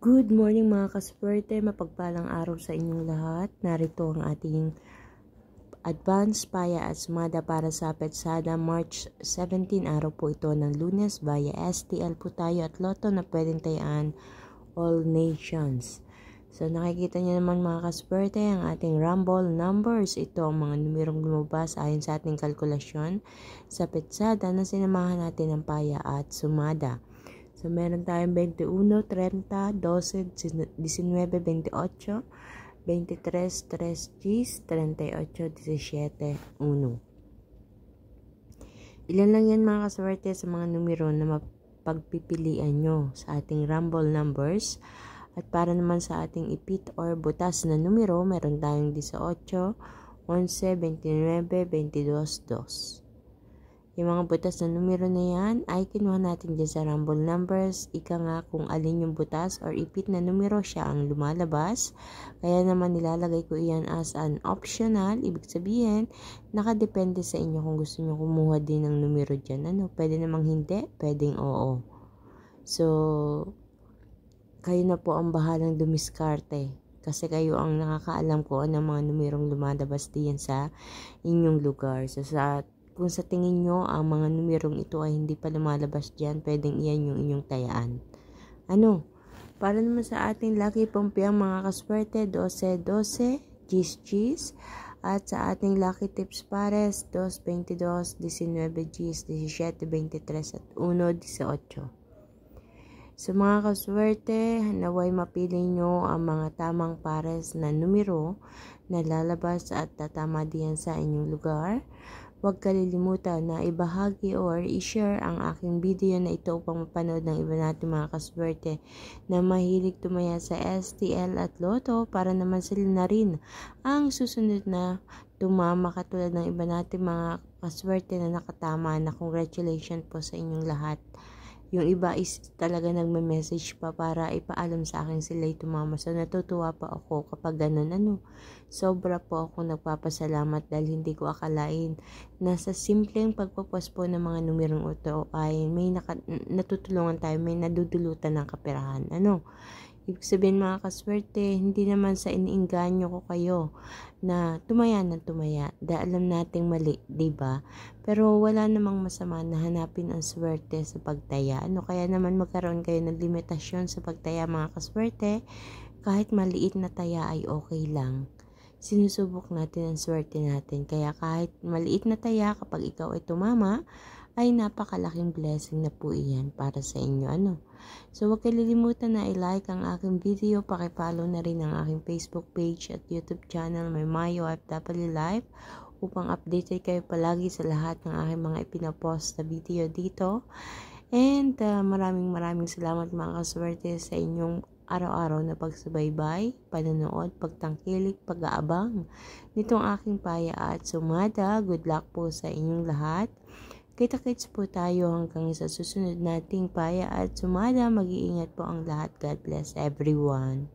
Good morning mga kaswerte, mapagpalang araw sa inyong lahat. Narito ang ating advance paya at sumada para sa Petsada March 17, araw po ito ng Lunes. Via STL po tayo at Lotto na pwedeng tayaan all nations. So nakikita niyo naman mga kaswerte ang ating rumble numbers. Ito ang mga numerong lumabas ayon sa ating kalkulasyon sa Petsada na sinamahan natin ng paya at sumada. So, meron tayong 21, 30, 12, 19, 28, 23, 3 Gs, 38, 17, 1. Ilan lang yan mga kaswerte sa mga numero na mapagpipilian nyo sa ating rumble numbers. At para naman sa ating ipit or butas na numero, meron tayong 18, 11, 29, 22, 2. Yung mga butas na numero na yan ay kinuha natin dyan sa rumble numbers. Ika nga kung alin yung butas or ipit na numero siya ang lumalabas. Kaya naman nilalagay ko iyan as an optional. Ibig sabihin, nakadepende sa inyo kung gusto nyo kumuha din ng numero dyan. Pwede namang hindi, pwedeng oo. So, kayo na po ang bahalang dumiskarte. Kasi kayo ang nakakaalam ko ng mga numerong lumalabas diyan sa inyong lugar. So, kung sa tingin nyo ang mga numerong ito ay hindi pa lumalabas dyan, pwedeng iyan yung inyong tayaan. Para naman sa ating lucky pompiang mga kaswerte, 12, 12, Gis, Gis. At sa ating lucky tips pares, 2, 22, 19, Gis, 17, 23, at 1, 18. So mga kaswerte, naway mapili nyo ang mga tamang pares na numero na lalabas at tatama diyan sa inyong lugar. Huwag kalilimutan na ibahagi or i-share ang aking video na ito upang mapanood ng iba natin mga kaswerte na mahilig tumaya sa STL at Lotto para naman sila na rin ang susunod na tumama katulad ng iba natin mga kaswerte na nakatama na congratulations po sa inyong lahat. Yung iba is talaga nagme-message pa para ipaalam sa akin sila'y tumama. So, natutuwa pa ako kapag ganun. Sobra po ako nagpapasalamat dahil hindi ko akalain na sa simpleng pagpapost po ng mga numerong ito ay may natutulungan tayo, may nadudulutan ng kaperahan. Ibig sabihin mga kaswerte, hindi naman sa iniinganyo ko kayo na tumaya ng tumaya. Dahil alam nating mali, diba? Pero wala namang masama na hanapin ang swerte sa pagtaya. Kaya naman magkaroon kayo ng limitasyon sa pagtaya mga kaswerte. Kahit maliit na taya ay okay lang. Sinusubok natin ang swerte natin. Kaya kahit maliit na taya kapag ikaw ay tumama, ay napakalaking blessing na po iyan para sa inyo. So, huwag kalilimutan na i-like ang aking video. Pakipollow na rin ang aking Facebook page at YouTube channel, may Mayo FW Live, upang updated kayo palagi sa lahat ng aking mga ipinapost na video dito. And maraming salamat mga kaswerte sa inyong araw-araw na pagsubaybay, panonood, pagtangkilik, pag-aabang nitong aking paya at sumada. Good luck po sa inyong lahat. Kita-kits po tayo hanggang sa susunod nating paya at sumada. Mag-iingat po ang lahat. God bless everyone.